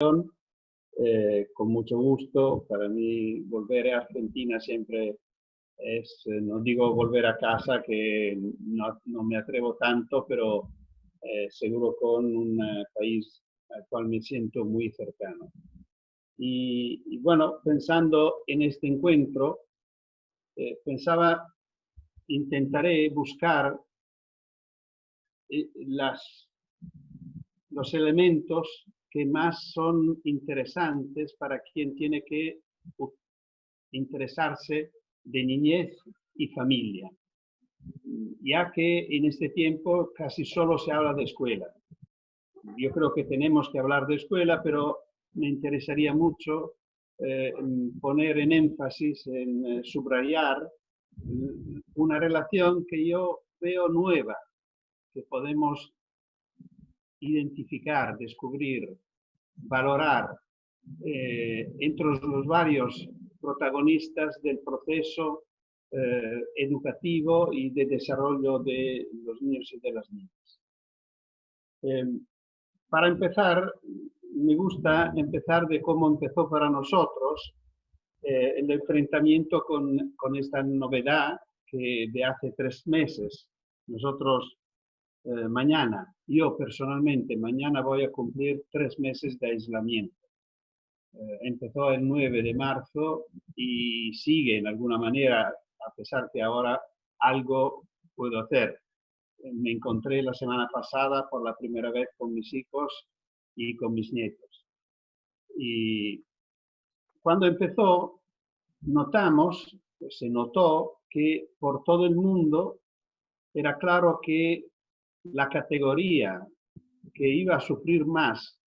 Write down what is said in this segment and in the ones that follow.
Con mucho gusto. Para mí volver a Argentina siempre es, no digo volver a casa, que no me atrevo tanto, pero seguro con un país al cual me siento muy cercano. Y bueno, pensando en este encuentro, pensaba, intentaré buscar los elementos que más son interesantes para quien tiene que interesarse de niñez y familia, ya que en este tiempo casi solo se habla de escuela. Yo creo que tenemos que hablar de escuela, pero me interesaría mucho poner en énfasis, en subrayar una relación que yo veo nueva, que podemos identificar, descubrir, valorar entre los varios protagonistas del proceso educativo y de desarrollo de los niños y de las niñas. Para empezar, me gusta empezar de cómo empezó para nosotros el enfrentamiento con esta novedad que de hace 3 meses. Nosotros mañana, yo personalmente, mañana voy a cumplir 3 meses de aislamiento. Empezó el 9 de marzo y sigue en alguna manera, a pesar que ahora algo puedo hacer. Me encontré la semana pasada por la primera vez con mis hijos y con mis nietos. Y cuando empezó, se notó que por todo el mundo era claro que la categoría que iba a sufrir más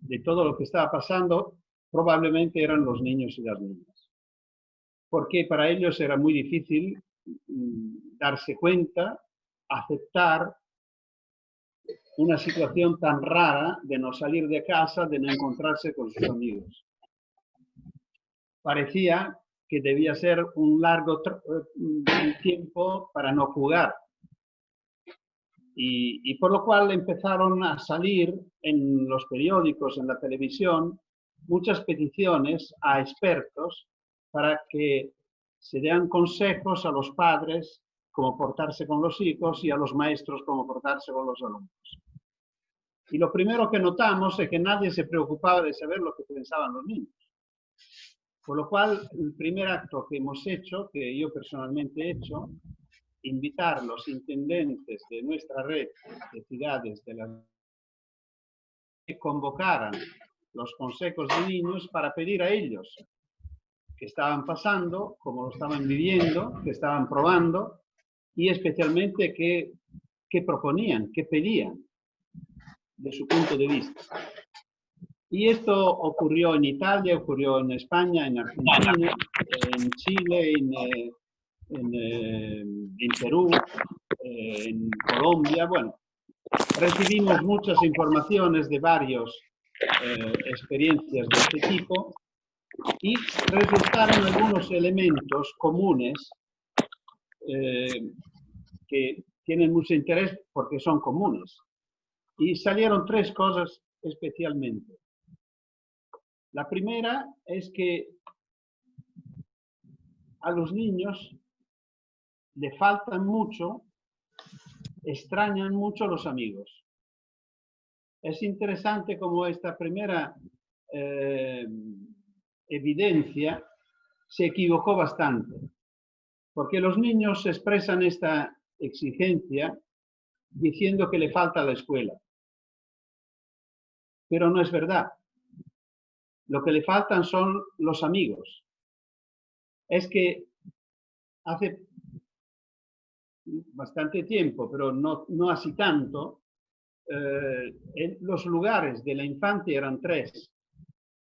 de todo lo que estaba pasando probablemente eran los niños y las niñas. Porque para ellos era muy difícil darse cuenta, aceptar una situación tan rara de no salir de casa, de no encontrarse con sus amigos. Parecía que debía ser un largo tiempo para no jugar. Y por lo cual empezaron a salir en los periódicos, en la televisión, muchas peticiones a expertos para que se den consejos a los padres cómo portarse con los hijos y a los maestros cómo portarse con los alumnos. Y lo primero que notamos es que nadie se preocupaba de saber lo que pensaban los niños. Por lo cual, el primer acto que hemos hecho, que yo personalmente he hecho, invitar a los intendentes de nuestra red de ciudades que convocaran los consejos de niños para pedir a ellos qué estaban pasando, cómo lo estaban viviendo, qué estaban probando y especialmente qué proponían, qué pedían de su punto de vista. Y esto ocurrió en Italia, ocurrió en España, en Argentina, en Chile, en Perú, en Colombia. Bueno, recibimos muchas informaciones de varias experiencias de este tipo y resultaron algunos elementos comunes que tienen mucho interés porque son comunes. Y salieron 3 cosas especialmente. La primera es que a los niños le faltan mucho, extrañan mucho los amigos. Es interesante cómo esta primera evidencia se equivocó bastante, porque los niños expresan esta exigencia diciendo que le falta la escuela. Pero no es verdad. Lo que le faltan son los amigos. Es que hace bastante tiempo, pero no así tanto, los lugares de la infancia eran 3,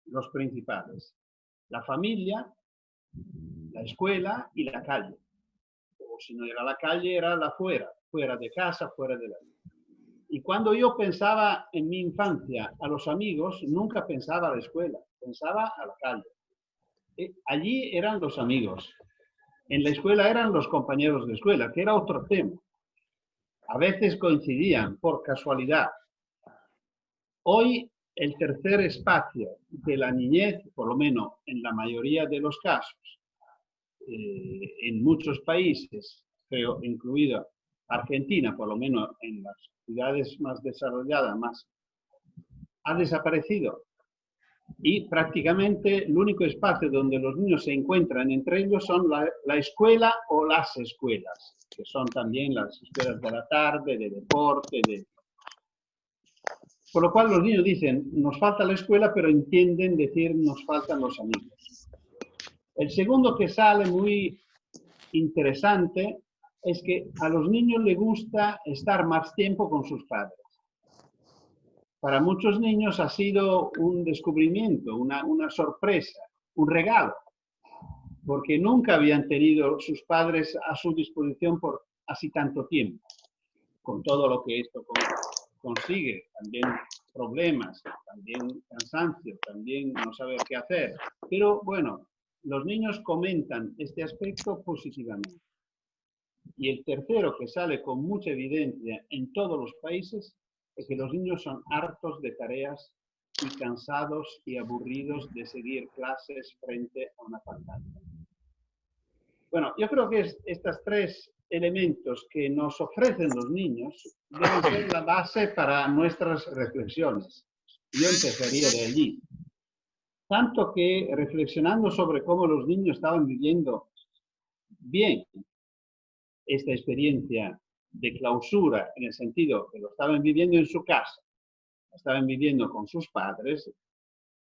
los principales: la familia, la escuela y la calle. O si no era la calle, era la fuera de casa, fuera de la vida. Y cuando yo pensaba en mi infancia a los amigos, nunca pensaba a la escuela, pensaba a la calle. Allí eran los amigos. En la escuela eran los compañeros de escuela, que era otro tema. A veces coincidían por casualidad. Hoy el tercer espacio de la niñez, por lo menos en la mayoría de los casos, en muchos países, creo, incluida Argentina, por lo menos en las ciudades más desarrolladas, ha desaparecido. Y prácticamente el único espacio donde los niños se encuentran entre ellos son la escuela o las escuelas, que son también las escuelas de la tarde, de deporte, Por lo cual los niños dicen, nos falta la escuela, pero entienden decir, nos faltan los amigos. El segundo que sale muy interesante es que a los niños les gusta estar más tiempo con sus padres. Para muchos niños ha sido un descubrimiento, una sorpresa, un regalo, porque nunca habían tenido sus padres a su disposición por así tanto tiempo, con todo lo que esto consigue, también problemas, también cansancio, también no saber qué hacer. Pero bueno, los niños comentan este aspecto positivamente. Y el tercero que sale con mucha evidencia en todos los países es que los niños son hartos de tareas y cansados y aburridos de seguir clases frente a una pantalla. Bueno, yo creo que estos tres elementos que nos ofrecen los niños deben ser la base para nuestras reflexiones. Yo empezaría de allí. Tanto que reflexionando sobre cómo los niños estaban viviendo bien esta experiencia de clausura, en el sentido que lo estaban viviendo en su casa, lo estaban viviendo con sus padres,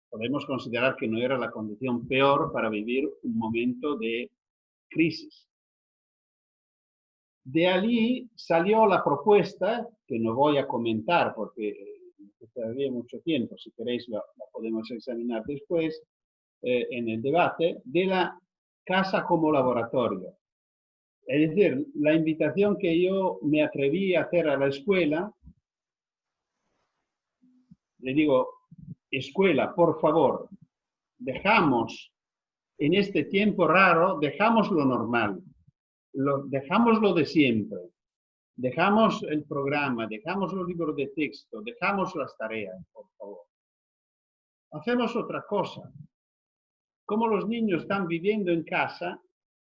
podemos considerar que no era la condición peor para vivir un momento de crisis. De allí salió la propuesta, que no voy a comentar porque necesitaría mucho tiempo, si queréis la podemos examinar después en el debate, de la casa como laboratorio. Es decir, la invitación que yo me atreví a hacer a la escuela, le digo, escuela, por favor, dejamos en este tiempo raro, dejamos lo normal, dejamos lo de siempre, dejamos el programa, dejamos los libros de texto, dejamos las tareas, por favor. Hacemos otra cosa. Como los niños están viviendo en casa,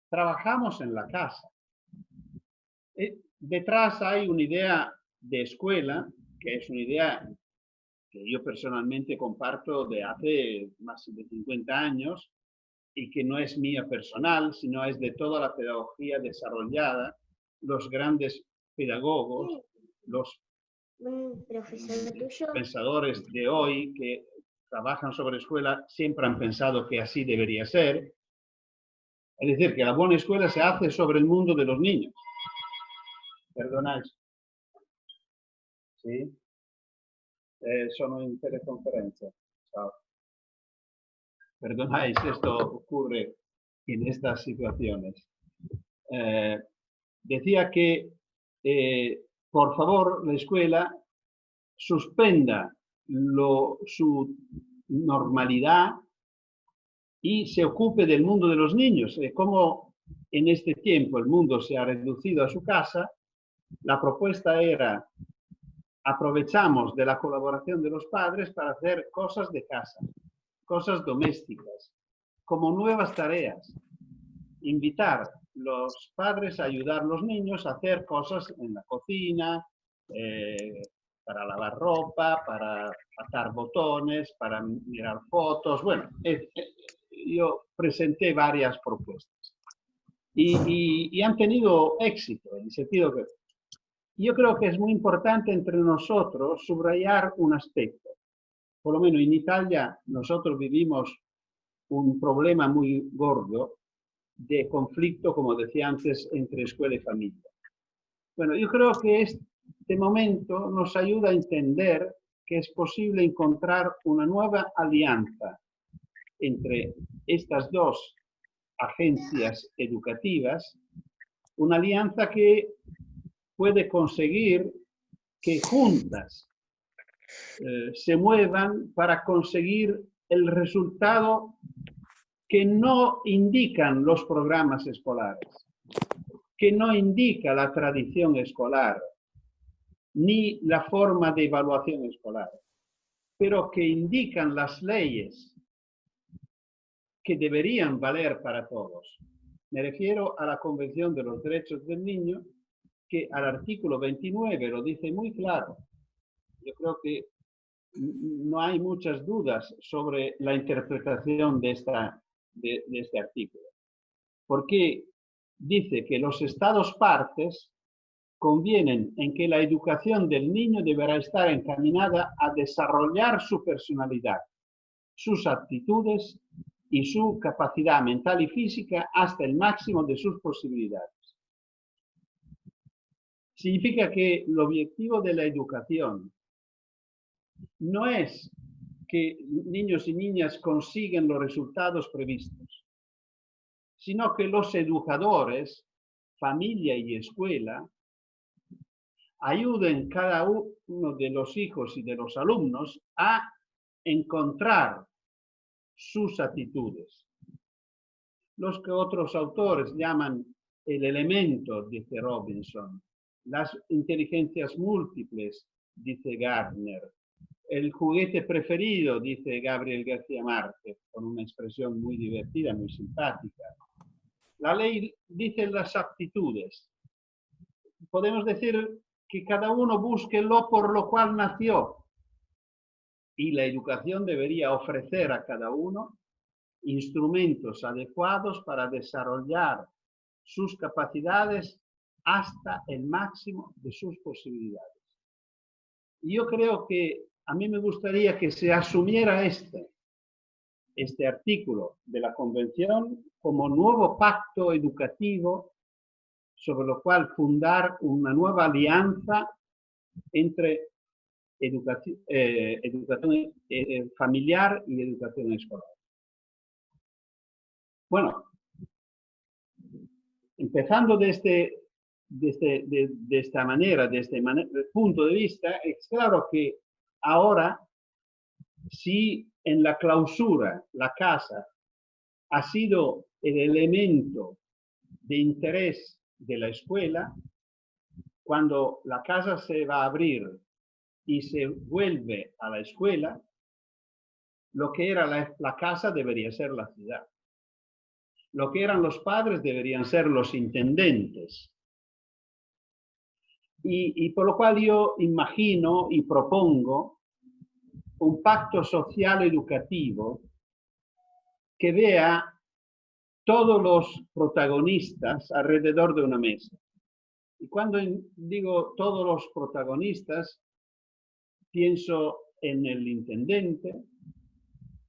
trabajamos en la casa. Detrás hay una idea de escuela, que es una idea que yo personalmente comparto de hace más de 50 años y que no es mía personal, sino es de toda la pedagogía desarrollada, los grandes pedagogos, los pensadores de hoy que trabajan sobre escuela siempre han pensado que así debería ser. Es decir, que la buena escuela se hace sobre el mundo de los niños. Perdonad. ¿Sí? Sono in teleconferenza. Ciao. Perdonáis, esto ocurre en estas situaciones. Decía que, por favor, la escuela suspenda su normalidad y se ocupe del mundo de los niños. Como en este tiempo el mundo se ha reducido a su casa, la propuesta era: aprovechamos de la colaboración de los padres para hacer cosas de casa, cosas domésticas, como nuevas tareas. Invitar a los padres a ayudar a los niños a hacer cosas en la cocina, para lavar ropa, para atar botones, para mirar fotos. Bueno, yo presenté varias propuestas y han tenido éxito, en el sentido que yo creo que es muy importante entre nosotros subrayar un aspecto. Por lo menos en Italia nosotros vivimos un problema muy gordo de conflicto, como decía antes, entre escuela y familia. Bueno, yo creo que este momento nos ayuda a entender que es posible encontrar una nueva alianza entre estas dos agencias educativas, una alianza que puede conseguir que juntas se muevan para conseguir el resultado que no indican los programas escolares, que no indica la tradición escolar, ni la forma de evaluación escolar. pero que indican las leyes que deberían valer para todos. Me refiero a la Convención de los Derechos del Niño, que al artículo 29 lo dice muy claro. Yo creo que no hay muchas dudas sobre la interpretación de este artículo, porque dice que los Estados partes convienen en que la educación del niño deberá estar encaminada a desarrollar su personalidad, sus aptitudes y su capacidad mental y física hasta el máximo de sus posibilidades. Significa que el objetivo de la educación no es que niños y niñas consiguen los resultados previstos, sino que los educadores, familia y escuela, ayuden cada uno de los hijos y de los alumnos a encontrar sus actitudes. Los que otros autores llaman el elemento, dice Robinson, las inteligencias múltiples, dice Gardner, el juguete preferido, dice Gabriel García Márquez, con una expresión muy divertida, muy simpática. La ley dice las aptitudes. Podemos decir que cada uno busque lo por lo cual nació. Y la educación debería ofrecer a cada uno instrumentos adecuados para desarrollar sus capacidades hasta el máximo de sus posibilidades. Y yo creo que a mí me gustaría que se asumiera este artículo de la Convención como nuevo pacto educativo sobre lo cual fundar una nueva alianza entre educación familiar y educación escolar. Bueno, empezando de esta manera, de este punto de vista, es claro que ahora, si en la clausura la casa ha sido el elemento de interés de la escuela, cuando la casa se va a abrir y se vuelve a la escuela, lo que era la casa debería ser la ciudad. Lo que eran los padres deberían ser los intendentes. Y por lo cual yo imagino y propongo un pacto social educativo que vea todos los protagonistas alrededor de una mesa. Y cuando digo todos los protagonistas, pienso en el intendente,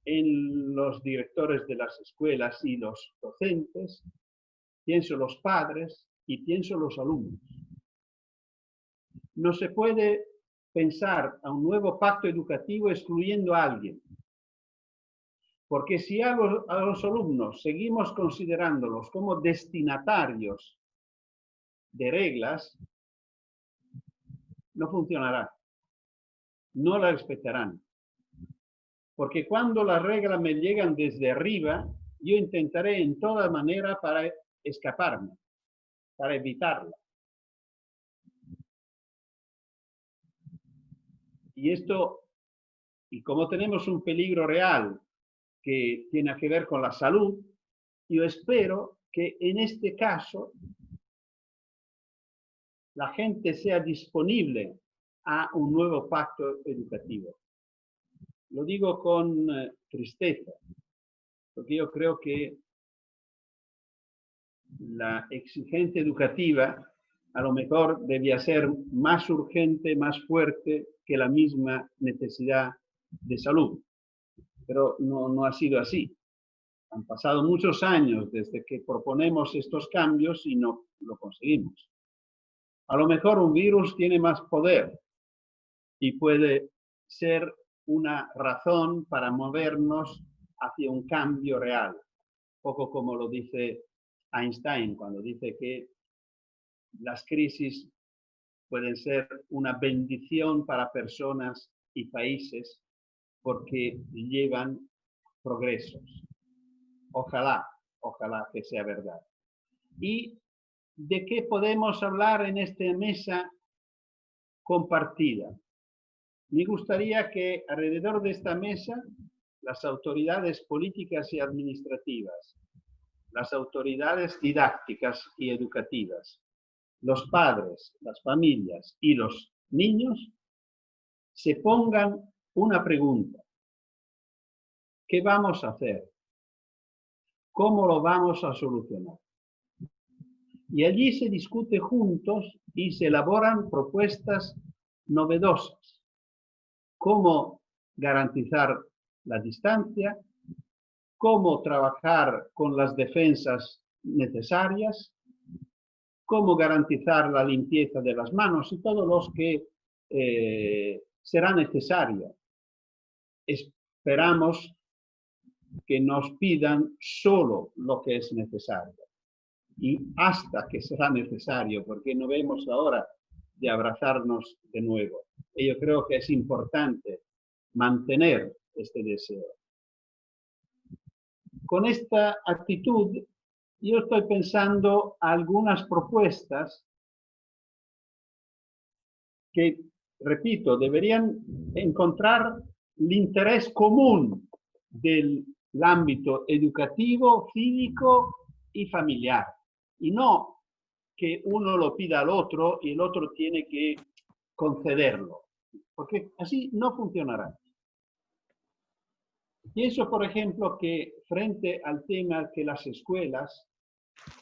en los directores de las escuelas y los docentes, pienso los padres y pienso los alumnos. No se puede pensar a un nuevo pacto educativo excluyendo a alguien. Porque si a los alumnos seguimos considerándolos como destinatarios de reglas, no funcionará. No la respetarán. Porque cuando las reglas me llegan desde arriba, yo intentaré en toda manera para escaparme, para evitarla. Y como tenemos un peligro real que tiene que ver con la salud, yo espero que en este caso la gente sea disponible a un nuevo pacto educativo. Lo digo con tristeza, porque yo creo que la exigencia educativa a lo mejor debía ser más urgente, más fuerte que la misma necesidad de salud. Pero no ha sido así. Han pasado muchos años desde que proponemos estos cambios y no lo conseguimos. A lo mejor un virus tiene más poder y puede ser una razón para movernos hacia un cambio real. Poco como lo dice Einstein cuando dice que las crisis pueden ser una bendición para personas y países porque llevan progresos. Ojalá que sea verdad. ¿Y de qué podemos hablar en esta mesa compartida? me gustaría que alrededor de esta mesa las autoridades políticas y administrativas, las autoridades didácticas y educativas, los padres, las familias y los niños se pongan una pregunta. ¿Qué vamos a hacer? ¿Cómo lo vamos a solucionar? Y allí se discute juntos y se elaboran propuestas novedosas. Cómo garantizar la distancia, cómo trabajar con las defensas necesarias, cómo garantizar la limpieza de las manos y todo lo que será necesario. Esperamos que nos pidan solo lo que es necesario y hasta que será necesario, porque no vemos la hora de abrazarnos de nuevo. Y yo creo que es importante mantener este deseo. Con esta actitud, yo estoy pensando algunas propuestas que, repito, deberían encontrar el interés común del ámbito educativo, cívico y familiar. Y no que uno lo pida al otro y el otro tiene que concederlo, porque así no funcionará. Pienso, por ejemplo, que frente al tema que las escuelas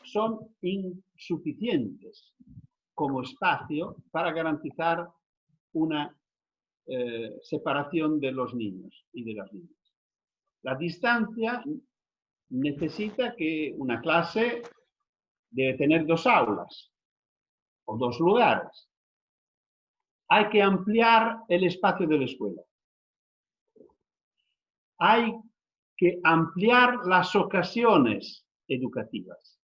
son insuficientes como espacio para garantizar una separación de los niños y de las niñas. La distancia necesita que una clase debe tener 2 aulas o 2 lugares. Hay que ampliar el espacio de la escuela. Hay que ampliar las ocasiones educativas.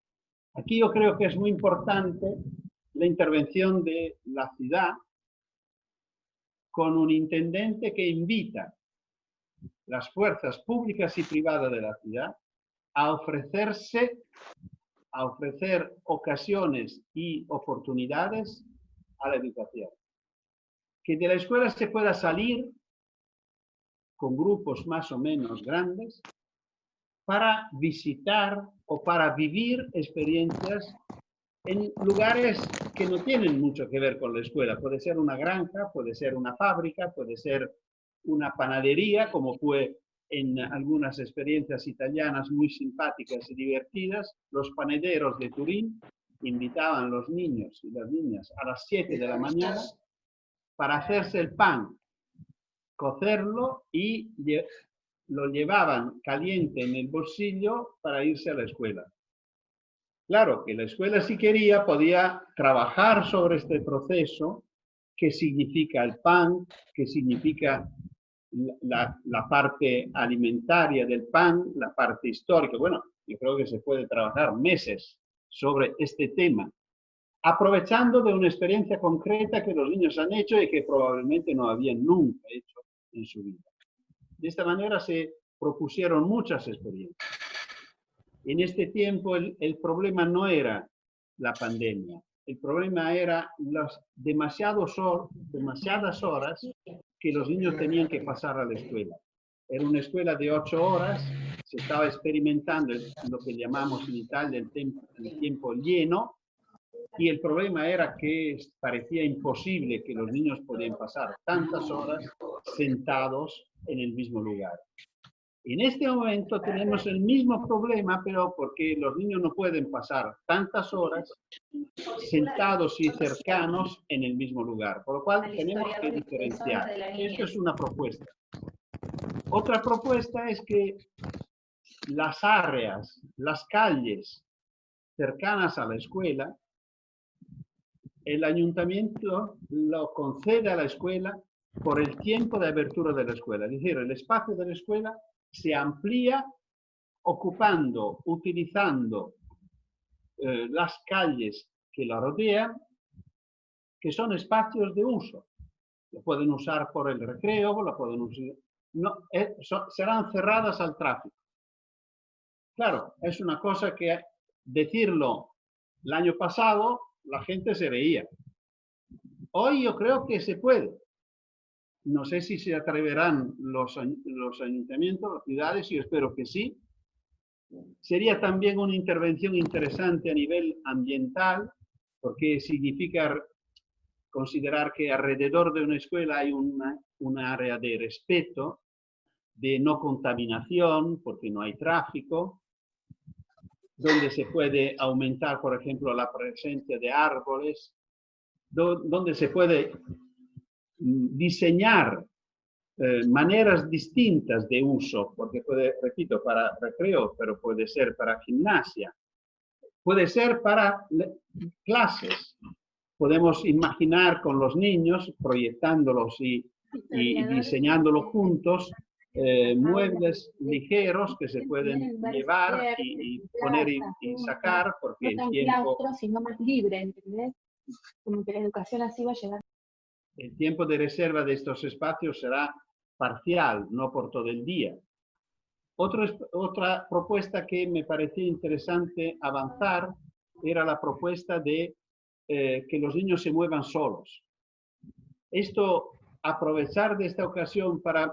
Aquí yo creo que es muy importante la intervención de la ciudad con un intendente que invita las fuerzas públicas y privadas de la ciudad a ofrecer ocasiones y oportunidades a la educación. Que de la escuela se pueda salir con grupos más o menos grandes para visitar o para vivir experiencias en lugares que no tienen mucho que ver con la escuela. Puede ser una granja, puede ser una fábrica, puede ser una panadería, como fue en algunas experiencias italianas muy simpáticas y divertidas. Los panaderos de Turín invitaban a los niños y las niñas a las 7 de la mañana para hacerse el pan, cocerlo y lo llevaban caliente en el bolsillo para irse a la escuela. Claro que la escuela, si quería, podía trabajar sobre este proceso, qué significa el pan, qué significa la parte alimentaria del pan, la parte histórica. Bueno, yo creo que se puede trabajar meses sobre este tema, aprovechando de una experiencia concreta que los niños han hecho y que probablemente no habían nunca hecho en su vida. De esta manera se propusieron muchas experiencias. En este tiempo el problema no era la pandemia, el problema era las demasiadas horas que los niños tenían que pasar a la escuela. Era una escuela de 8 horas, se estaba experimentando lo que llamamos en Italia el tiempo lleno, y el problema era que parecía imposible que los niños podían pasar tantas horas sentados en el mismo lugar. En este momento tenemos el mismo problema, pero porque los niños no pueden pasar tantas horas sentados y cercanos en el mismo lugar, por lo cual tenemos que diferenciar. Esto es una propuesta. Otra propuesta es que las áreas, las calles cercanas a la escuela, el ayuntamiento lo concede a la escuela por el tiempo de apertura de la escuela. Es decir, el espacio de la escuela se amplía ocupando, utilizando las calles que la rodean, que son espacios de uso. Lo pueden usar por el recreo, lo pueden usar, no, serán cerradas al tráfico. Claro, es una cosa que decirlo el año pasado la gente se reía. Hoy yo creo que se puede. no sé si se atreverán los ayuntamientos, las ciudades, yo espero que sí. Sería también una intervención interesante a nivel ambiental, porque significa considerar que alrededor de una escuela hay una área de respeto, de no contaminación, porque no hay tráfico, donde se puede aumentar, por ejemplo, la presencia de árboles, donde se puede diseñar maneras distintas de uso, porque puede, repito, para recreo, pero puede ser para gimnasia, puede ser para clases. Podemos imaginar con los niños, proyectándolos y diseñándolos juntos, muebles ligeros que se pueden llevar y poner y sacar, porque no tan el tiempo, claustro, sino más libre, ¿entendés? Como que la educación así va a llegar. el tiempo de reserva de estos espacios será parcial, no por todo el día. Otra propuesta que me parecía interesante avanzar era la propuesta de que los niños se muevan solos. Esto, aprovechar de esta ocasión para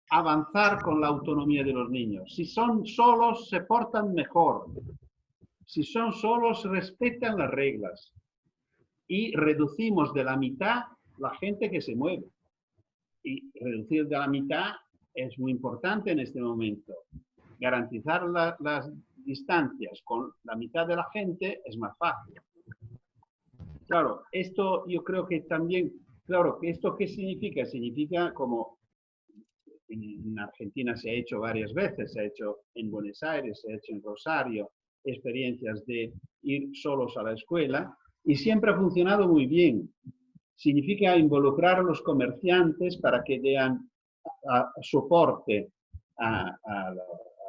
avanzar con la autonomía de los niños. Si son solos, se portan mejor. Si son solos, respetan las reglas. Y reducimos de la mitad la gente que se mueve. Y reducir de la mitad es muy importante en este momento. Garantizar las distancias con la mitad de la gente es más fácil. Claro, esto yo creo que también, claro, ¿esto qué significa? Significa, como en Argentina se ha hecho varias veces, se ha hecho en Buenos Aires, se ha hecho en Rosario, experiencias de ir solos a la escuela, y siempre ha funcionado muy bien. Significa involucrar a los comerciantes para que den soporte a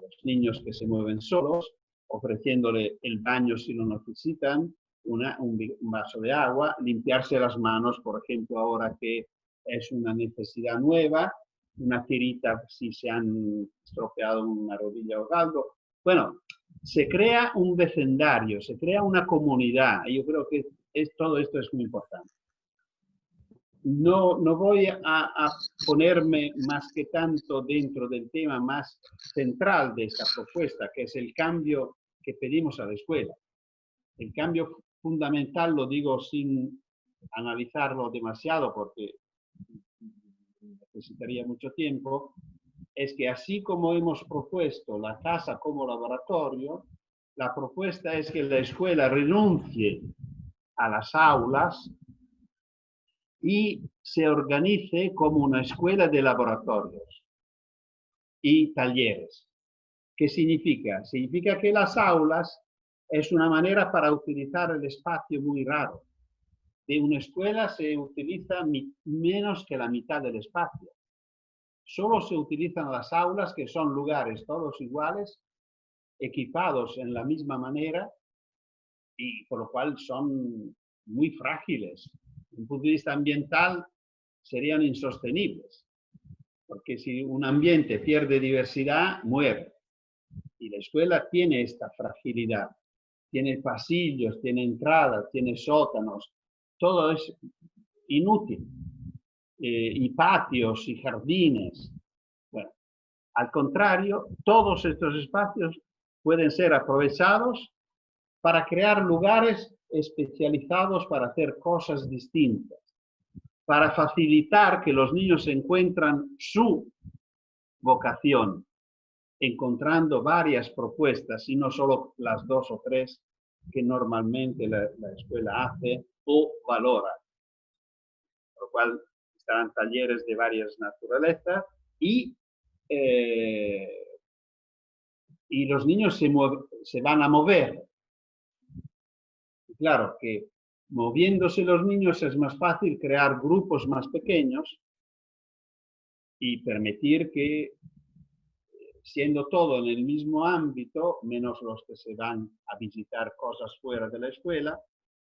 los niños que se mueven solos, ofreciéndole el baño si lo necesitan, un vaso de agua, limpiarse las manos, por ejemplo, ahora que es una necesidad nueva, una tirita si se han estropeado una rodilla o algo. Bueno, se crea un vecindario, se crea una comunidad. Yo creo que todo esto es muy importante. No voy a ponerme más que tanto dentro del tema más central de esta propuesta, que es el cambio que pedimos a la escuela. El cambio fundamental, lo digo sin analizarlo demasiado porque necesitaría mucho tiempo, es que así como hemos propuesto la casa como laboratorio, la propuesta es que la escuela renuncie a las aulas y se organice como una escuela de laboratorios y talleres. ¿Qué significa? Significa que las aulas es una manera para utilizar el espacio muy raro. De una escuela se utiliza menos que la mitad del espacio. Solo se utilizan las aulas, que son lugares todos iguales, equipados en la misma manera, y por lo cual son muy frágiles. Desde un punto de vista ambiental, serían insostenibles, porque si un ambiente pierde diversidad, muere. Y la escuela tiene esta fragilidad. Tiene pasillos, tiene entradas, tiene sótanos, todo es inútil. Y patios y jardines. Bueno, al contrario, todos estos espacios pueden ser aprovechados para crear lugares especializados para hacer cosas distintas, para facilitar que los niños encuentran su vocación, encontrando varias propuestas y no solo las 2 o 3 que normalmente la escuela hace o valora. Por lo cual estarán talleres de varias naturalezas y los niños se van a mover. Claro que moviéndose los niños es más fácil crear grupos más pequeños y permitir que, siendo todo en el mismo ámbito, menos los que se van a visitar cosas fuera de la escuela,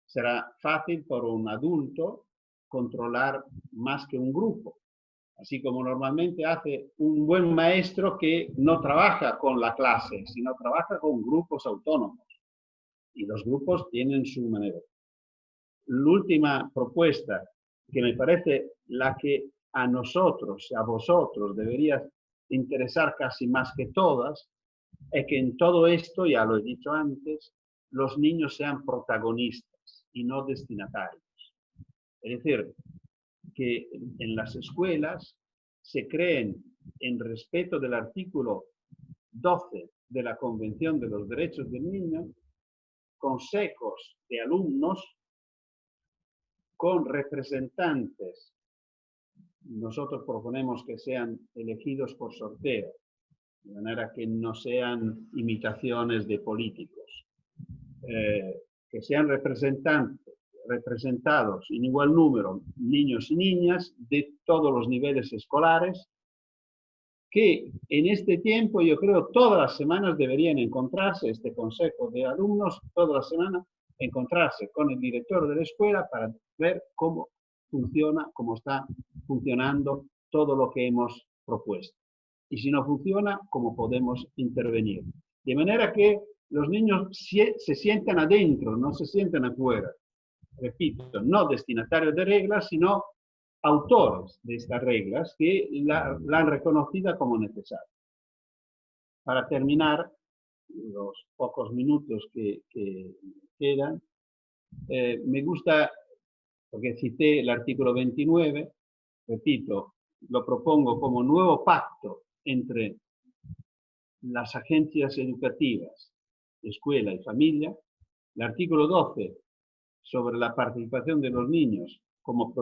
será fácil para un adulto controlar más que un grupo. Así como normalmente hace un buen maestro que no trabaja con la clase, sino trabaja con grupos autónomos. Y los grupos tienen su manera. La última propuesta, que me parece la que a nosotros, a vosotros, debería interesar casi más que todas, es que en todo esto, ya lo he dicho antes, los niños sean protagonistas y no destinatarios. Es decir, que en las escuelas se creen, en respeto del artículo 12 de la Convención de los Derechos del Niño, consejos de alumnos con representantes. Nosotros proponemos que sean elegidos por sorteo, de manera que no sean imitaciones de políticos. Que sean representados en igual número niños y niñas de todos los niveles escolares, que en este tiempo yo creo todas las semanas deberían encontrarse, este consejo de alumnos, todas las semanas encontrarse con el director de la escuela para ver cómo funciona, cómo está funcionando todo lo que hemos propuesto. Y si no funciona, cómo podemos intervenir. De manera que los niños se sientan adentro, no se sientan afuera. Repito, no destinatarios de reglas, sino autores de estas reglas que la han reconocida como necesaria. Para terminar, los pocos minutos que quedan, me gusta, porque cité el artículo 29, repito, lo propongo como nuevo pacto entre las agencias educativas, escuela y familia, el artículo 12 sobre la participación de los niños como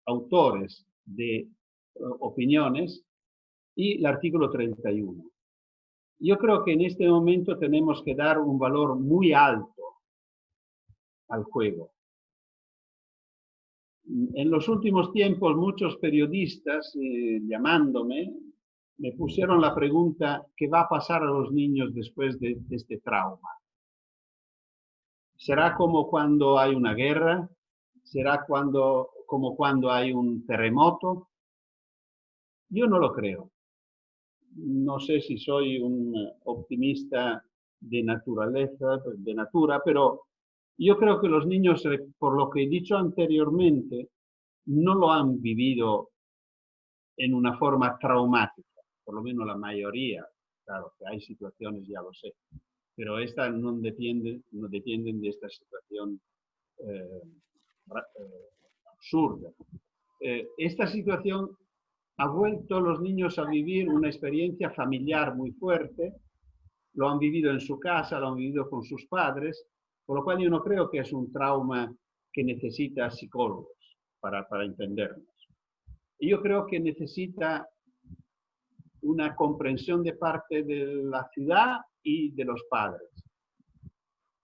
autores de opiniones y el artículo 31. Yo creo que en este momento tenemos que dar un valor muy alto al juego. En los últimos tiempos muchos periodistas llamándome me pusieron la pregunta: ¿qué va a pasar a los niños después de este trauma? ¿Será como cuando hay una guerra? ¿Será como cuando hay un terremoto? Yo no lo creo. No sé si soy un optimista de naturaleza, de natura, pero yo creo que los niños, por lo que he dicho anteriormente, no lo han vivido en una forma traumática, por lo menos la mayoría. Claro, que hay situaciones, ya lo sé, pero estas no dependen de esta situación absurda. Esta situación ha vuelto a los niños a vivir una experiencia familiar muy fuerte, lo han vivido en su casa, lo han vivido con sus padres, por lo cual yo no creo que es un trauma que necesita psicólogos para entendernos. Y yo creo que necesita una comprensión de parte de la ciudad y de los padres.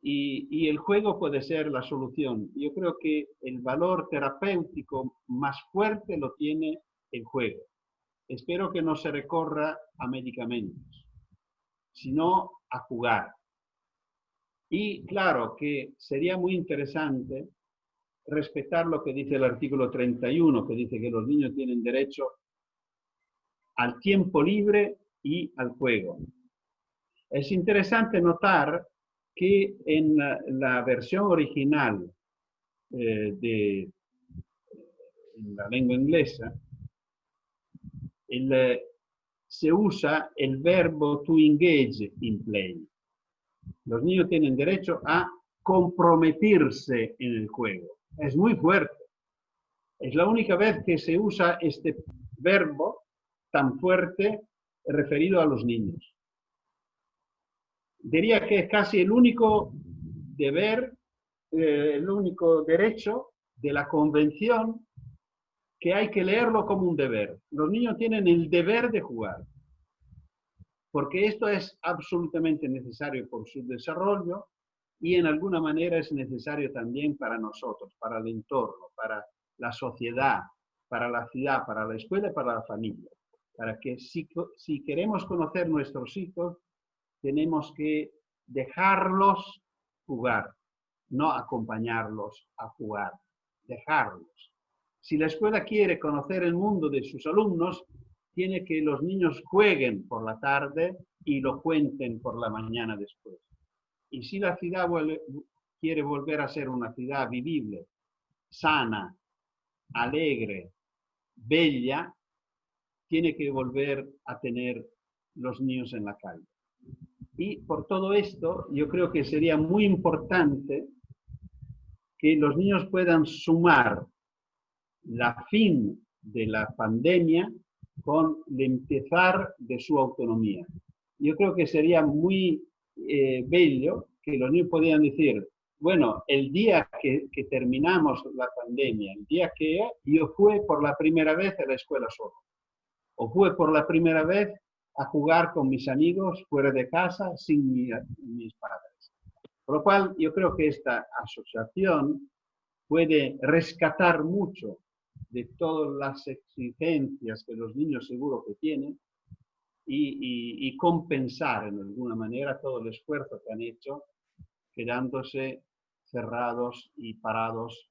Y el juego puede ser la solución. Yo creo que el valor terapéutico más fuerte lo tiene el juego. Espero que no se recorra a medicamentos, sino a jugar. Y claro que sería muy interesante respetar lo que dice el artículo 31, que dice que los niños tienen derecho al tiempo libre y al juego. Es interesante notar que en la versión original en la lengua inglesa, se usa el verbo to engage in play. Los niños tienen derecho a comprometerse en el juego. Es muy fuerte. Es la única vez que se usa este verbo tan fuerte referido a los niños. Diría que es casi el único deber, el único derecho de la Convención que hay que leerlo como un deber. Los niños tienen el deber de jugar, porque esto es absolutamente necesario por su desarrollo y en alguna manera es necesario también para nosotros, para el entorno, para la sociedad, para la ciudad, para la escuela y para la familia. Para que si queremos conocer nuestros hijos, tenemos que dejarlos jugar, no acompañarlos a jugar, dejarlos. Si la escuela quiere conocer el mundo de sus alumnos, tiene que los niños jueguen por la tarde y lo cuenten por la mañana después. Y si la ciudad quiere volver a ser una ciudad vivible, sana, alegre, bella tiene que volver a tener los niños en la calle. Y por todo esto, yo creo que sería muy importante que los niños puedan sumar la fin de la pandemia con el empezar de su autonomía. Yo creo que sería muy bello que los niños pudieran decir, bueno, el día que terminamos la pandemia, el día que yo fui por la primera vez a la escuela solo, o fui por la primera vez a jugar con mis amigos fuera de casa sin mis padres. Por lo cual, yo creo que esta asociación puede rescatar mucho de todas las exigencias que los niños seguro que tienen y compensar en alguna manera todo el esfuerzo que han hecho quedándose cerrados y parados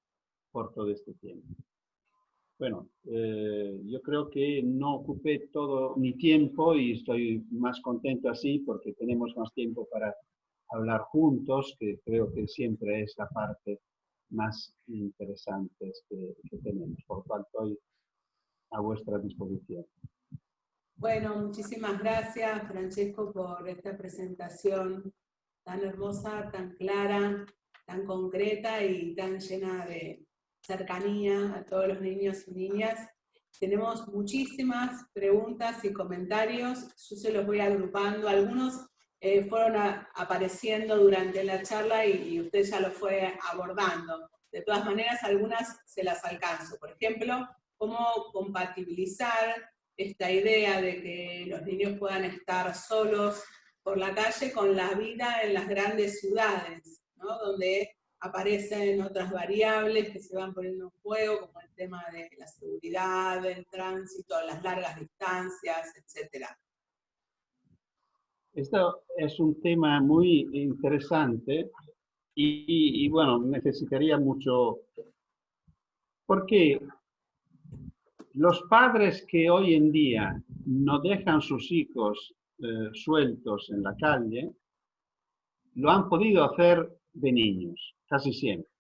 por todo este tiempo. Bueno, yo creo que no ocupé todo mi tiempo y estoy más contento así porque tenemos más tiempo para hablar juntos, que creo que siempre es la parte más interesante que tenemos. Por lo cual estoy a vuestra disposición. Bueno, muchísimas gracias, Francesco, por esta presentación tan hermosa, tan clara, tan concreta y tan llena de cercanía a todos los niños y niñas. Tenemos muchísimas preguntas y comentarios, yo se los voy agrupando. Algunos fueron apareciendo durante la charla y usted ya los fue abordando. De todas maneras, algunas se las alcanzo. Por ejemplo, cómo compatibilizar esta idea de que los niños puedan estar solos por la calle con la vida en las grandes ciudades, ¿no? Donde aparecen otras variables que se van poniendo en juego, como el tema de la seguridad, el tránsito, las largas distancias, etc. Esto es un tema muy interesante y bueno, necesitaría mucho, porque los padres que hoy en día no dejan sus hijos sueltos en la calle, lo han podido hacer de niños, casi siempre.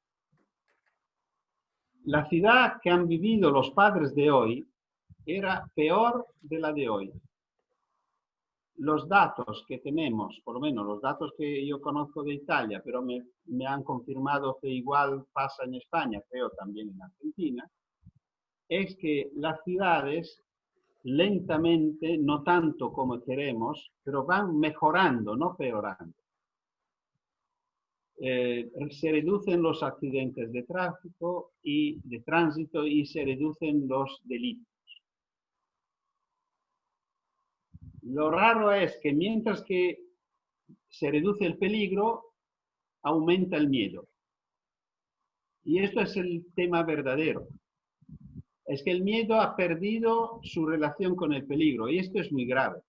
La ciudad que han vivido los padres de hoy era peor de la de hoy. Los datos que tenemos, por lo menos los datos que yo conozco de Italia, pero me han confirmado que igual pasa en España, creo también en Argentina, es que las ciudades lentamente, no tanto como queremos, pero van mejorando, no peorando. Se reducen los accidentes de tráfico y de tránsito y se reducen los delitos. Lo raro es que mientras que se reduce el peligro, aumenta el miedo. Y esto es el tema verdadero. Es que el miedo ha perdido su relación con el peligro y esto es muy grave.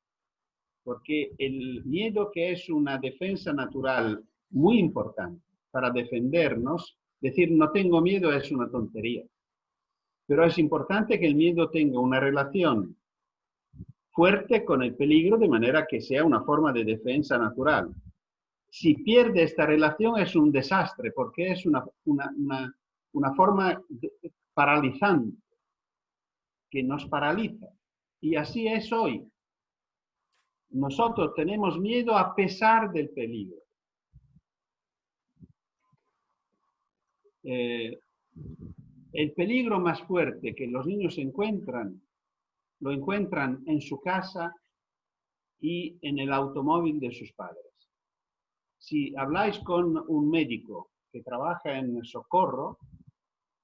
Porque el miedo, que es una defensa natural muy importante para defendernos, decir no tengo miedo es una tontería. Pero es importante que el miedo tenga una relación fuerte con el peligro de manera que sea una forma de defensa natural. Si pierde esta relación es un desastre porque es una forma paralizante que nos paraliza. Y así es hoy. Nosotros tenemos miedo a pesar del peligro. El peligro más fuerte que los niños encuentran, lo encuentran en su casa y en el automóvil de sus padres. Si habláis con un médico que trabaja en socorro,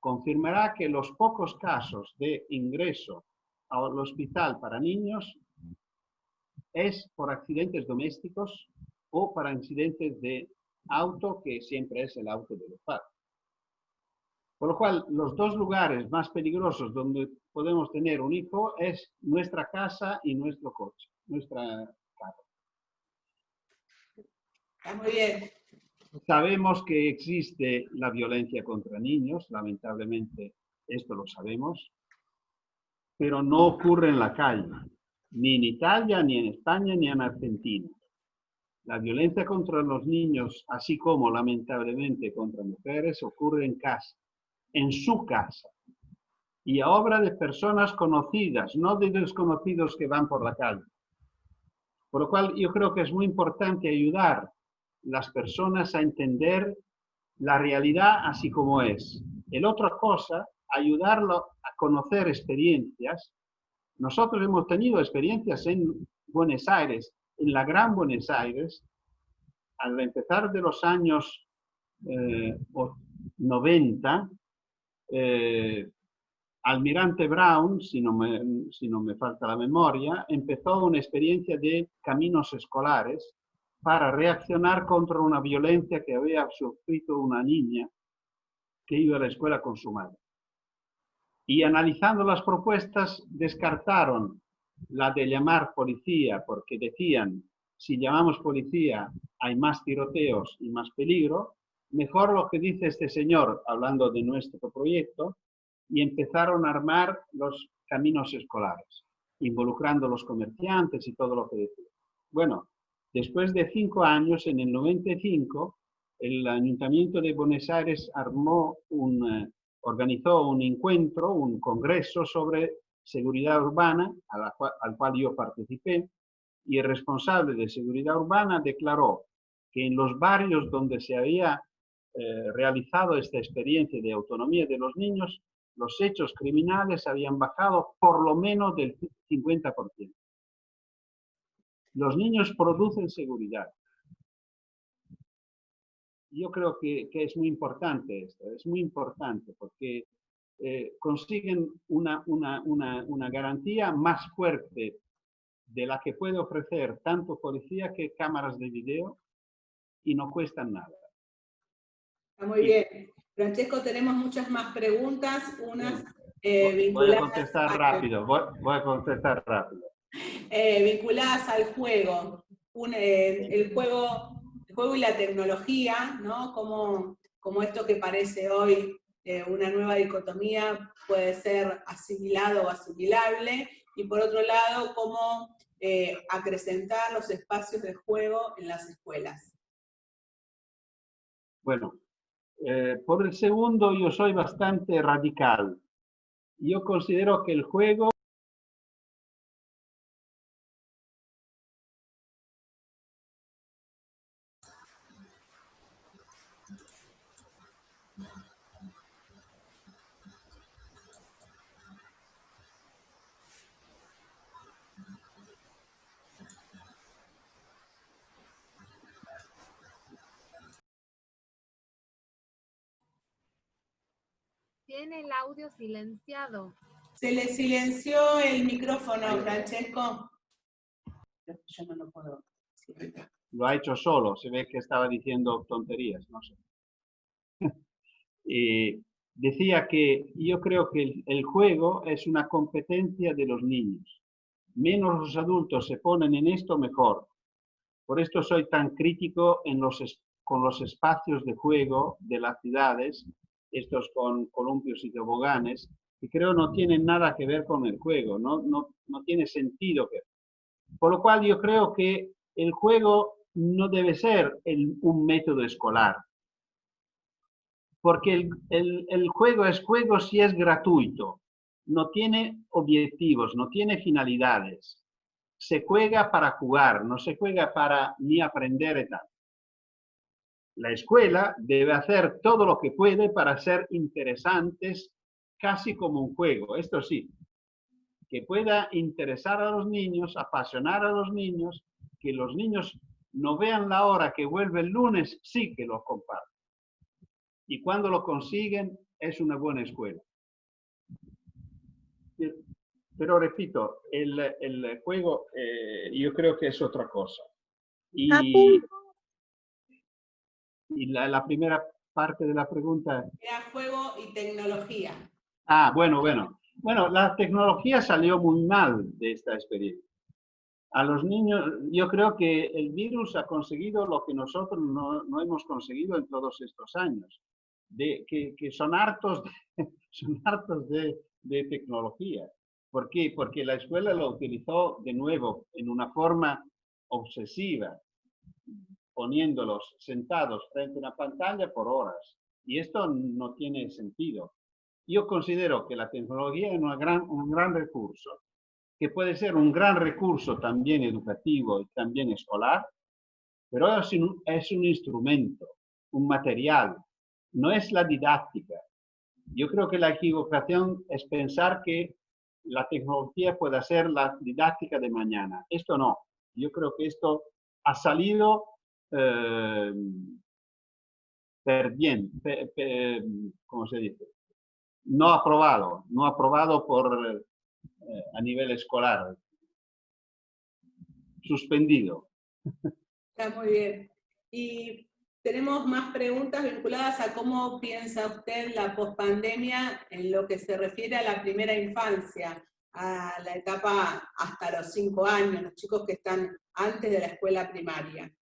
confirmará que los pocos casos de ingreso al hospital para niños es por accidentes domésticos o para accidentes de auto, que siempre es el auto de los padres. Por lo cual, los dos lugares más peligrosos donde podemos tener un hijo es nuestra casa y nuestro coche, nuestra casa. Está muy bien. Sabemos que existe la violencia contra niños, lamentablemente esto lo sabemos, pero no ocurre en la calle, ni en Italia, ni en España, ni en Argentina. La violencia contra los niños, así como lamentablemente contra mujeres, ocurre en casa, en su casa. y a obra de personas conocidas, no de desconocidos que van por la calle. Por lo cual yo creo que es muy importante ayudar a las personas a entender la realidad así como es. El otra cosa, ayudarlo a conocer experiencias. Nosotros hemos tenido experiencias en Buenos Aires, en la Gran Buenos Aires, al empezar de los años 90, Almirante Brown, si no me falta la memoria, empezó una experiencia de caminos escolares para reaccionar contra una violencia que había sufrido una niña que iba a la escuela con su madre. Y analizando las propuestas, descartaron la de llamar policía, porque decían, si llamamos policía hay más tiroteos y más peligro. Mejor lo que dice este señor, hablando de nuestro proyecto, y empezaron a armar los caminos escolares, involucrando a los comerciantes y todo lo que decía. Bueno, después de 5 años, en el 95, el Ayuntamiento de Buenos Aires organizó un encuentro, un congreso sobre seguridad urbana, al cual yo participé, y el responsable de seguridad urbana declaró que en los barrios donde se había realizado esta experiencia de autonomía de los niños, los hechos criminales habían bajado por lo menos del 50%. Los niños producen seguridad. Yo creo que es muy importante esto, es muy importante porque consiguen una garantía más fuerte de la que puede ofrecer tanto policía que cámaras de video y no cuestan nada. Está muy bien. Francesco, tenemos muchas más preguntas, unas vinculadas... Voy a contestar rápido, voy a contestar rápido. Vinculadas al juego. El juego y la tecnología, ¿no? Como esto que parece hoy una nueva dicotomía puede ser asimilado o asimilable, y por otro lado, cómo acrecentar los espacios de juego en las escuelas. Bueno, por el segundo yo soy bastante radical. Yo considero que el juego Tiene el audio silenciado. Se le silenció el micrófono, Francesco. Yo no lo puedo. lo ha hecho solo, se ve que estaba diciendo tonterías, no sé. Decía que yo creo que el juego es una competencia de los niños. Menos los adultos se ponen en esto, mejor. Por esto soy tan crítico con los espacios de juego de las ciudades, estos con columpios y toboganes, que creo no tienen nada que ver con el juego, no tiene sentido. Por lo cual yo creo que el juego no debe ser un método escolar, porque el juego es juego si es gratuito, no tiene objetivos, no tiene finalidades. Se juega para jugar, no se juega para ni aprender y tal. La escuela debe hacer todo lo que puede para ser interesantes, casi como un juego. Esto sí, que pueda interesar a los niños, apasionar a los niños, que los niños no vean la hora que vuelve el lunes, sí que lo comparten. Y cuando lo consiguen, es una buena escuela. Pero repito, el juego yo creo que es otra cosa. Y la primera parte de la pregunta... Era juego y tecnología. Ah, bueno. Bueno, la tecnología salió muy mal de esta experiencia. A los niños, yo creo que el virus ha conseguido lo que nosotros no hemos conseguido en todos estos años, que son hartos de tecnología. ¿Por qué? Porque la escuela lo utilizó de nuevo en una forma obsesiva, poniéndolos sentados frente a una pantalla por horas. Y esto no tiene sentido. Yo considero que la tecnología es un gran recurso, que puede ser un gran recurso también educativo y también escolar, pero es un instrumento, un material, no es la didáctica. Yo creo que la equivocación es pensar que la tecnología pueda ser la didáctica de mañana. Esto no. Yo creo que esto ha salido ¿cómo se dice? No aprobado por, a nivel escolar, suspendido. Está muy bien. Y tenemos más preguntas vinculadas a cómo piensa usted la pospandemia en lo que se refiere a la primera infancia, a la etapa hasta los 5 años, los chicos que están antes de la escuela primaria.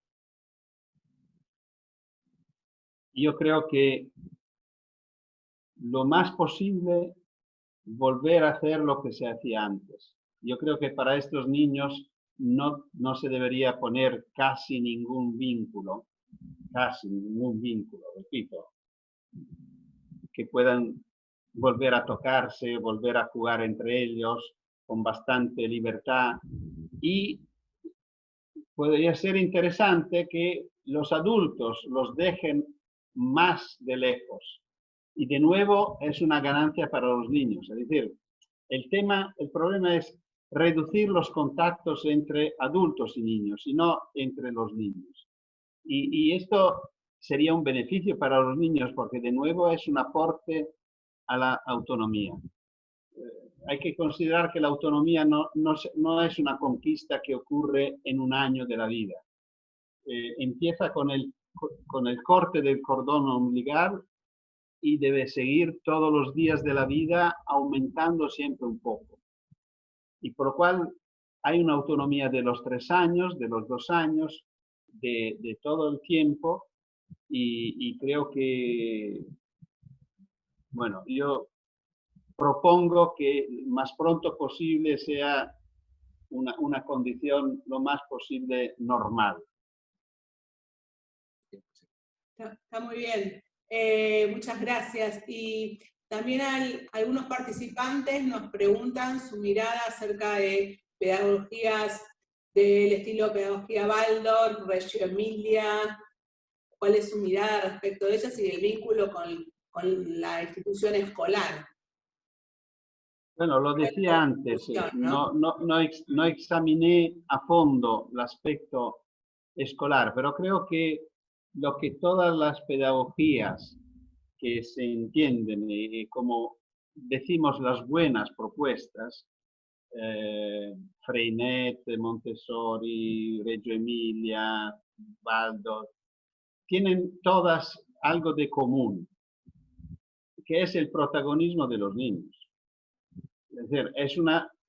Yo creo que lo más posible volver a hacer lo que se hacía antes. Yo creo que para estos niños no se debería poner casi ningún vínculo, repito, que puedan volver a tocarse, volver a jugar entre ellos con bastante libertad. Y podría ser interesante que los adultos los dejen más de lejos. Y de nuevo es una ganancia para los niños. Es decir, el problema es reducir los contactos entre adultos y niños, y no entre los niños. Y esto sería un beneficio para los niños porque de nuevo es un aporte a la autonomía. Hay que considerar que la autonomía no es una conquista que ocurre en un año de la vida. Empieza con el corte del cordón umbilical y debe seguir todos los días de la vida aumentando siempre un poco. Y por lo cual hay una autonomía de los 3 años, de los 2 años, de todo el tiempo, y creo que, bueno, yo propongo que más pronto posible sea una condición lo más posible normal. Está muy bien. Muchas gracias. Y también algunos participantes nos preguntan su mirada acerca de pedagogías del estilo pedagogía Waldorf, Reggio Emilia, cuál es su mirada respecto de ellas y el vínculo con la institución escolar. Bueno, lo decía antes, no examiné a fondo el aspecto escolar, pero creo que lo que todas las pedagogías que se entienden, como decimos las buenas propuestas, Freinet, Montessori, Reggio Emilia, Waldorf, tienen todas algo de común, que es el protagonismo de los niños. Es decir,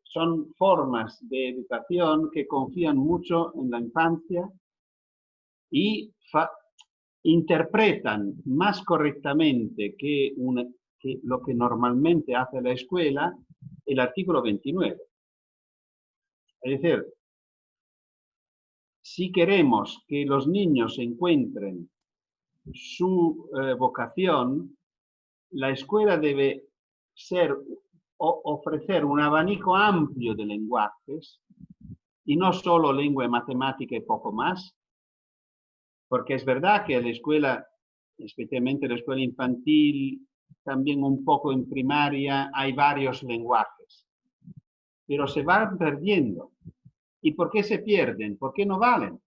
son formas de educación que confían mucho en la infancia y interpretan más correctamente que lo que normalmente hace la escuela el artículo 29. Es decir, si queremos que los niños encuentren su vocación, la escuela debe ofrecer un abanico amplio de lenguajes y no solo lengua y matemática y poco más, porque es verdad que la escuela, especialmente la escuela infantil, también un poco en primaria, hay varios lenguajes, pero se van perdiendo. ¿Y por qué se pierden? ¿Por qué no valen?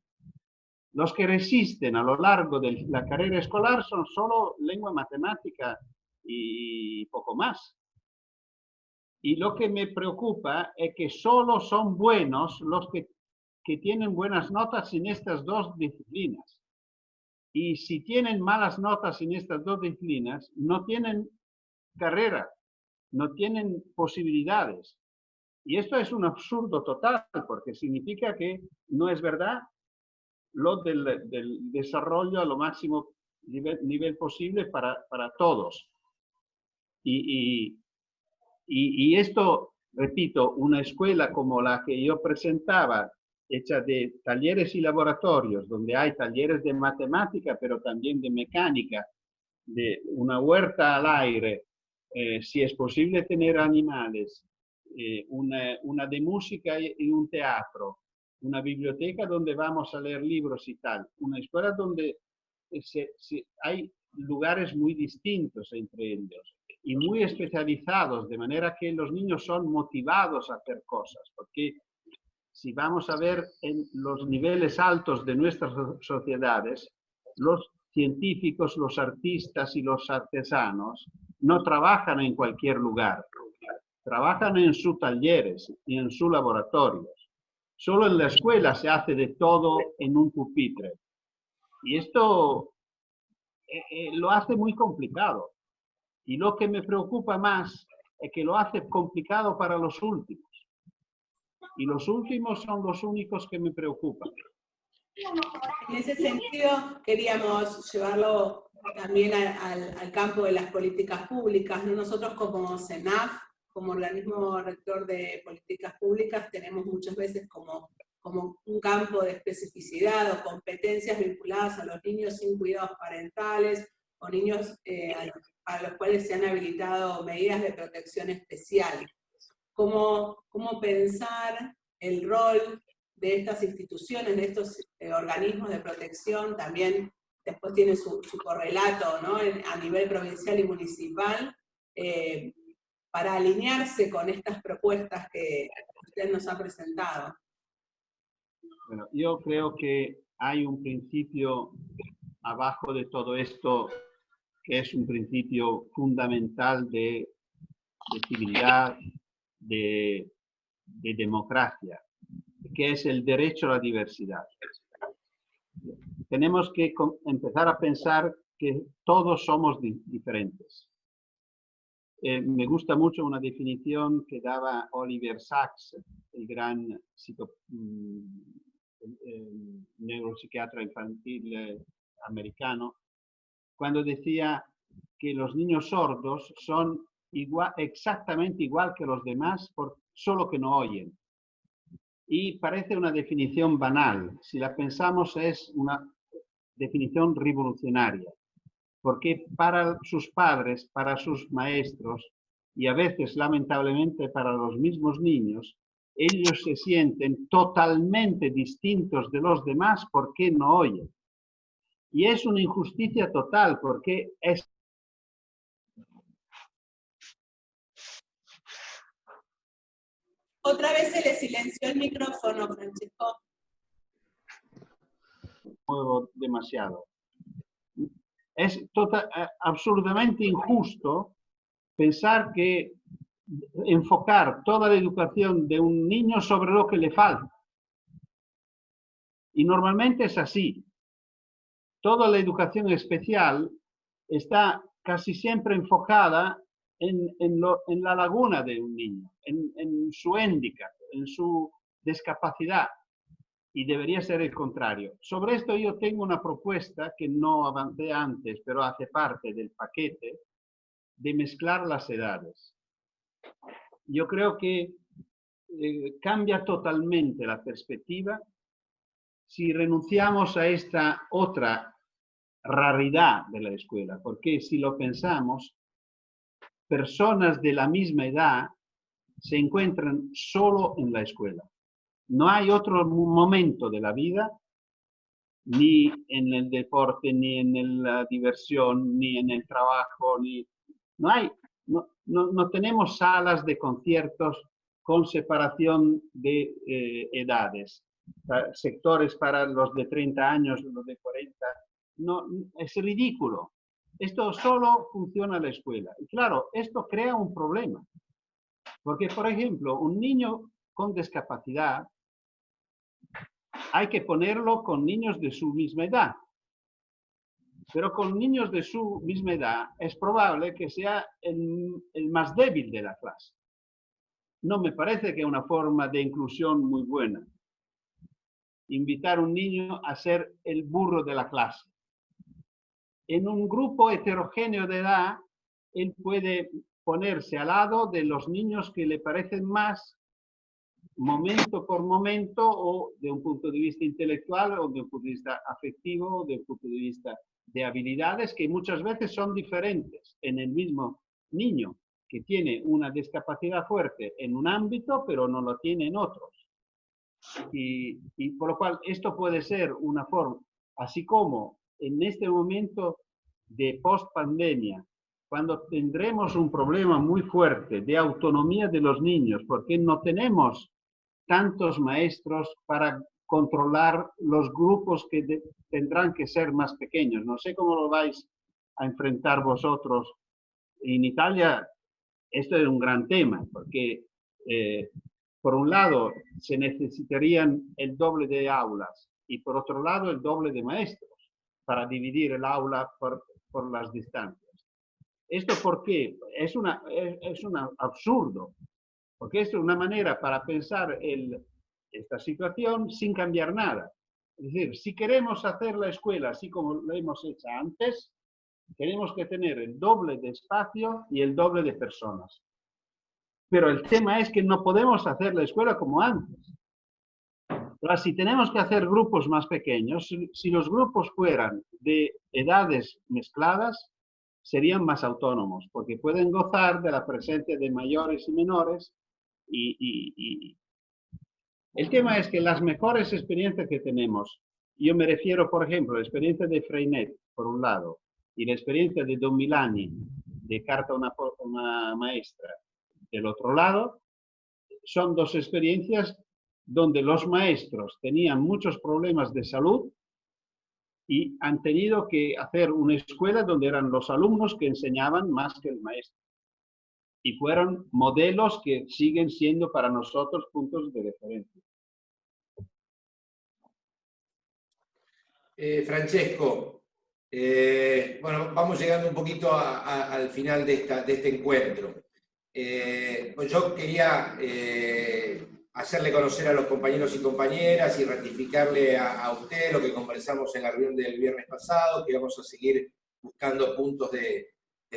Los que resisten a lo largo de la carrera escolar son solo lengua, matemática y poco más. Y lo que me preocupa es que solo son buenos los que tienen buenas notas en estas dos disciplinas. Y si tienen malas notas en estas dos disciplinas, no tienen carrera, no tienen posibilidades. Y esto es un absurdo total, porque significa que no es verdad lo del desarrollo a lo máximo nivel posible para todos. Y esto, repito, una escuela como la que yo presentaba, hecha de talleres y laboratorios, donde hay talleres de matemática, pero también de mecánica, de una huerta al aire, si es posible tener animales, una de música y un teatro, una biblioteca donde vamos a leer libros y tal, una escuela donde hay lugares muy distintos entre ellos y muy especializados, de manera que los niños son motivados a hacer cosas, porque si vamos a ver en los niveles altos de nuestras sociedades, los científicos, los artistas y los artesanos no trabajan en cualquier lugar, trabajan en sus talleres y en sus laboratorios. Solo en la escuela se hace de todo en un pupitre. Y esto lo hace muy complicado. Y lo que me preocupa más es que lo hace complicado para los últimos. Y los últimos son los únicos que me preocupan. En ese sentido, queríamos llevarlo también al campo de las políticas públicas, ¿no? Nosotros como CENAF, como organismo rector de políticas públicas, tenemos muchas veces como un campo de especificidad o competencias vinculadas a los niños sin cuidados parentales o niños a los cuales se han habilitado medidas de protección especial. ¿Cómo pensar el rol de estas instituciones, de estos organismos de protección? También después tiene su correlato, ¿no? A nivel provincial y municipal, para alinearse con estas propuestas que usted nos ha presentado. Bueno, yo creo que hay un principio abajo de todo esto que es un principio fundamental de civilidad, de democracia, que es el derecho a la diversidad. Tenemos que empezar a pensar que todos somos diferentes. Me gusta mucho una definición que daba Oliver Sacks, el gran neuropsiquiatra infantil americano, cuando decía que los niños sordos son exactamente igual que los demás, solo que no oyen. Y parece una definición banal. Si la pensamos, es una definición revolucionaria. Porque para sus padres, para sus maestros, y a veces, lamentablemente, para los mismos niños, ellos se sienten totalmente distintos de los demás porque no oyen. Y es una injusticia total, porque es... Otra vez se le silenció el micrófono, Francisco. Demasiado. Es absurdamente injusto pensar que enfocar toda la educación de un niño sobre lo que le falta. Y normalmente es así. Toda la educación especial está casi siempre enfocada en la laguna de un niño, en su hándicap, en su discapacidad. Y debería ser el contrario. Sobre esto yo tengo una propuesta que no avancé antes, pero hace parte del paquete, de mezclar las edades. Yo creo que cambia totalmente la perspectiva si renunciamos a esta otra raridad de la escuela, porque si lo pensamos, personas de la misma edad se encuentran solo en la escuela. No hay otro momento de la vida, ni en el deporte, ni en la diversión, ni en el trabajo, no tenemos salas de conciertos con separación de edades, sectores para los de 30 años, los de 40. No, es ridículo. Esto solo funciona en la escuela. Y claro, esto crea un problema. Porque, por ejemplo, un niño con discapacidad hay que ponerlo con niños de su misma edad. Pero con niños de su misma edad es probable que sea el más débil de la clase. No me parece que es una forma de inclusión muy buena. Invitar a un niño a ser el burro de la clase. En un grupo heterogéneo de edad, él puede ponerse al lado de los niños que le parecen más momento por momento, o de un punto de vista intelectual, o de un punto de vista afectivo, o de un punto de vista de habilidades que muchas veces son diferentes en el mismo niño que tiene una discapacidad fuerte en un ámbito, pero no lo tiene en otros. Y por lo cual esto puede ser una forma, así como en este momento de post-pandemia, cuando tendremos un problema muy fuerte de autonomía de los niños, porque no tenemos tantos maestros para controlar los grupos que tendrán que ser más pequeños. No sé cómo lo vais a enfrentar vosotros. En Italia esto es un gran tema, porque por un lado se necesitarían el doble de aulas y por otro lado el doble de maestros para dividir el aula por las distancias. ¿Esto por qué? Es un absurdo, porque es una manera para pensar esta situación sin cambiar nada. Es decir, si queremos hacer la escuela así como lo hemos hecho antes, tenemos que tener el doble de espacio y el doble de personas. Pero el tema es que no podemos hacer la escuela como antes. Pero si tenemos que hacer grupos más pequeños, si los grupos fueran de edades mezcladas, serían más autónomos, porque pueden gozar de la presencia de mayores y menores. El tema es que las mejores experiencias que tenemos, yo me refiero, por ejemplo, a la experiencia de Freinet, por un lado, y la experiencia de Don Milani, de Carta a una maestra, del otro lado, son dos experiencias donde los maestros tenían muchos problemas de salud y han tenido que hacer una escuela donde eran los alumnos que enseñaban más que el maestro. Y fueron modelos que siguen siendo para nosotros puntos de referencia. Francesco, bueno, vamos llegando un poquito al final de este encuentro. Pues yo quería hacerle conocer a los compañeros y compañeras y ratificarle a usted lo que conversamos en la reunión del viernes pasado, que vamos a seguir buscando puntos de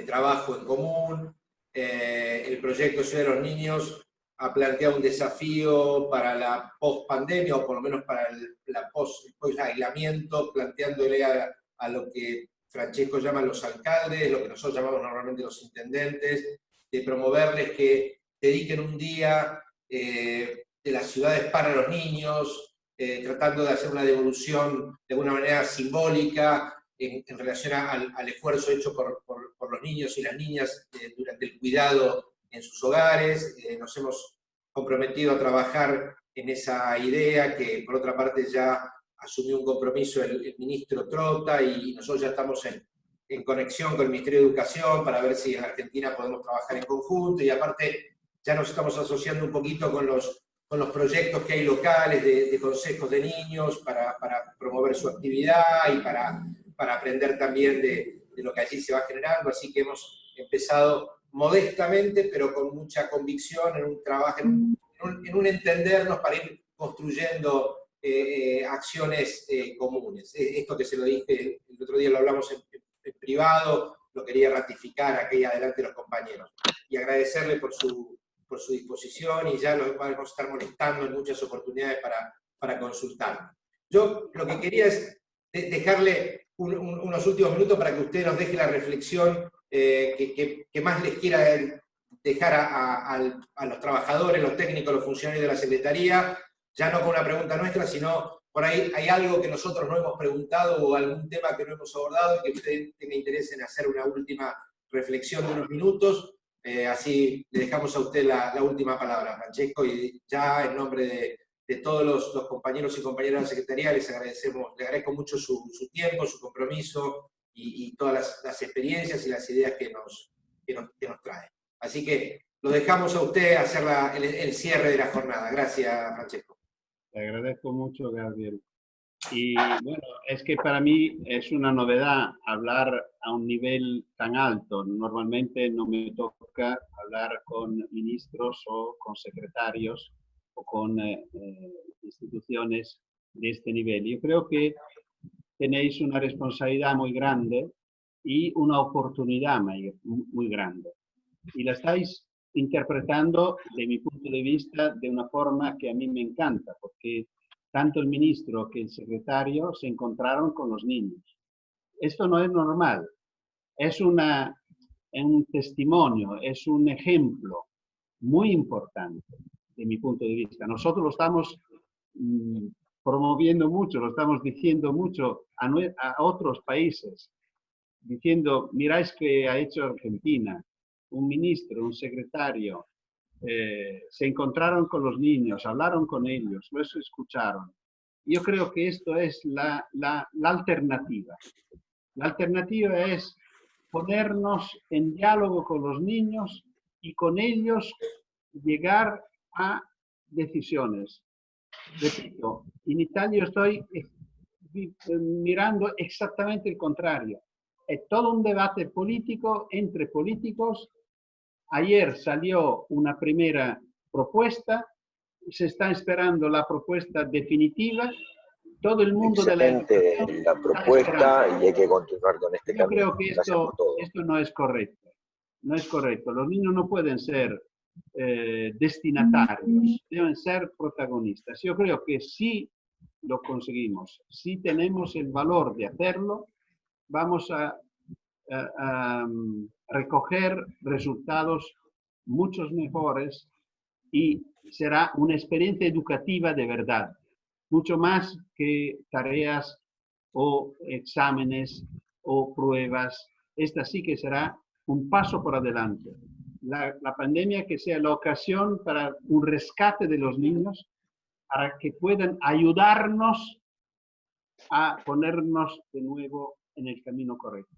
trabajo en común. El proyecto Ciudad de los Niños ha planteado un desafío para la post-pandemia, o por lo menos para el post-aislamiento, planteándole a lo que Francesco llama los alcaldes, lo que nosotros llamamos normalmente los intendentes, de promoverles que dediquen un día de las ciudades para los niños, tratando de hacer una devolución de alguna manera simbólica en relación al esfuerzo hecho por los niños y las niñas durante el cuidado en sus hogares. Nos hemos comprometido a trabajar en esa idea, que por otra parte ya asumió un compromiso el ministro Trota, y nosotros ya estamos en conexión con el Ministerio de Educación para ver si en Argentina podemos trabajar en conjunto, y aparte ya nos estamos asociando un poquito con los proyectos que hay locales de consejos de niños para promover su actividad y para aprender también de lo que allí se va generando. Así que hemos empezado modestamente, pero con mucha convicción, en un trabajo, en un entendernos para ir construyendo acciones comunes. Esto que se lo dije el otro día, lo hablamos en privado, lo quería ratificar aquí adelante los compañeros. Y agradecerle por su disposición, y ya los vamos a estar molestando en muchas oportunidades para consultar. Yo lo que quería es dejarle unos últimos minutos para que usted nos deje la reflexión que más les quiera dejar a los trabajadores, los técnicos, los funcionarios de la Secretaría, ya no con una pregunta nuestra, sino por ahí hay algo que nosotros no hemos preguntado o algún tema que no hemos abordado y que usted tenga interés en hacer una última reflexión de unos minutos. Así le dejamos a usted la última palabra, Francesco, y ya en nombre de todos los compañeros y compañeras de la Secretaría les agradezco mucho su tiempo, su compromiso y todas las experiencias y las ideas que nos trae. Así que lo dejamos a usted hacer el cierre de la jornada. Gracias, Francesco. Te agradezco mucho, Gabriel. Y bueno, es que para mí es una novedad hablar a un nivel tan alto. Normalmente no me toca hablar con ministros o con secretarios o con instituciones de este nivel. Yo creo que tenéis una responsabilidad muy grande y una oportunidad muy grande. Y la estáis interpretando, de mi punto de vista, de una forma que a mí me encanta, porque tanto el ministro que el secretario se encontraron con los niños. Esto no es normal. Es una un testimonio, es un ejemplo muy importante de mi punto de vista. Nosotros lo estamos promoviendo mucho, lo estamos diciendo mucho a otros países, diciendo, miráis que ha hecho Argentina, un ministro, un secretario, se encontraron con los niños, hablaron con ellos, los escucharon. Yo creo que esto es la alternativa. La alternativa es ponernos en diálogo con los niños y con ellos llegar a decisiones. Repito, en Italia estoy mirando exactamente el contrario. Es todo un debate político entre políticos. Ayer salió una primera propuesta, se está esperando la propuesta definitiva. Todo el mundo de la educación la propuesta y hay que continuar con este camino. Yo creo que esto no es correcto. No es correcto. Los niños no pueden ser destinatarios, deben ser protagonistas. Yo creo que si lo conseguimos, si tenemos el valor de hacerlo, vamos a recoger resultados muchos mejores y será una experiencia educativa de verdad, mucho más que tareas o exámenes o pruebas. Esta sí que será un paso por adelante. La pandemia que sea la ocasión para un rescate de los niños, para que puedan ayudarnos a ponernos de nuevo en el camino correcto.